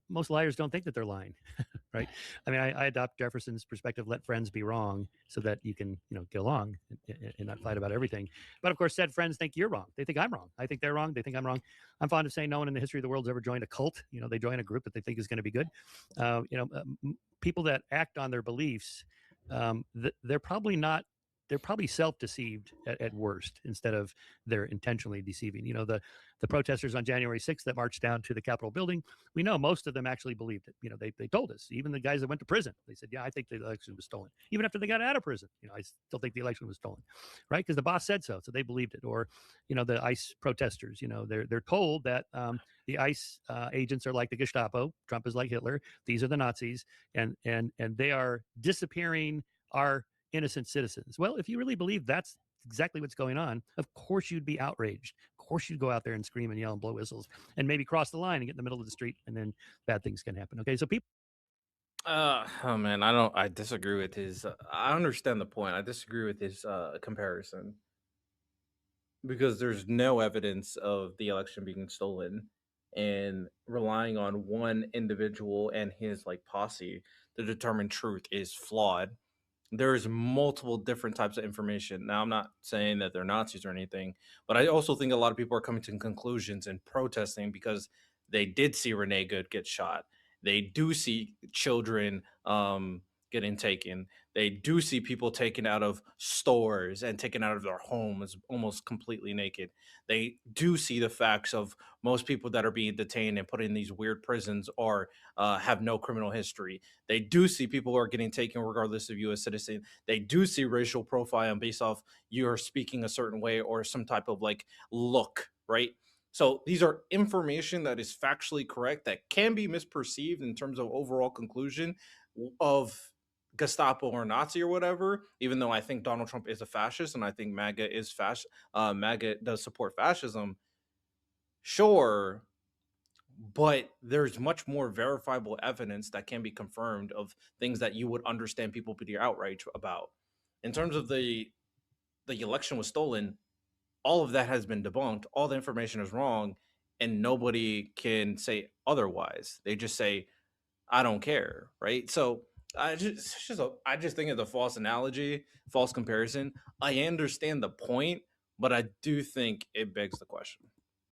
most liars don't think that they're lying, right? I mean, I adopt Jefferson's perspective: let friends be wrong, so that you can, get along and not fight about everything. But of course, said friends think you're wrong. They think I'm wrong. I think they're wrong. They think I'm wrong. I'm fond of saying no one in the history of the world's ever joined a cult. They join a group that they think is going to be good. People that act on their beliefs, they're probably not. They're probably self-deceived at worst, instead of they're intentionally deceiving. The protesters on January 6th that marched down to the Capitol building, we know most of them actually believed it. They told us. Even the guys that went to prison, they said, "Yeah, I think the election was stolen." Even after they got out of prison, I still think the election was stolen, right? Because the boss said so, so they believed it. Or, the ICE protesters, they're told that the ICE agents are like the Gestapo. Trump is like Hitler. These are the Nazis, and they are disappearing our innocent citizens. Well, if you really believe that's exactly what's going on, of course you'd be outraged. Of course you'd go out there and scream and yell and blow whistles and maybe cross the line and get in the middle of the street, and then bad things can happen. Okay, so people. Oh man, I disagree with his. I understand the point. I disagree with his comparison because there's no evidence of the election being stolen, and relying on one individual and his like posse to determine truth is flawed. There's multiple different types of information. Now, I'm not saying that they're Nazis or anything, but I also think a lot of people are coming to conclusions and protesting because they did see Renee Good get shot. They do see children getting taken. They do see people taken out of stores and taken out of their homes almost completely naked. They do see the facts of most people that are being detained and put in these weird prisons or have no criminal history. They do see people who are getting taken regardless of U.S. citizen. They do see racial profiling based off you are speaking a certain way or some type of like look, right? So these are information that is factually correct that can be misperceived in terms of overall conclusion of Gestapo or Nazi or whatever. Even though I think Donald Trump is a fascist and I think MAGA is MAGA does support fascism. Sure, but there's much more verifiable evidence that can be confirmed of things that you would understand people be outraged about. In terms of the election was stolen, all of that has been debunked. All the information is wrong, and nobody can say otherwise. They just say, "I don't care," right? So I just think it's a false analogy, false comparison. I understand the point, but I do think it begs the question.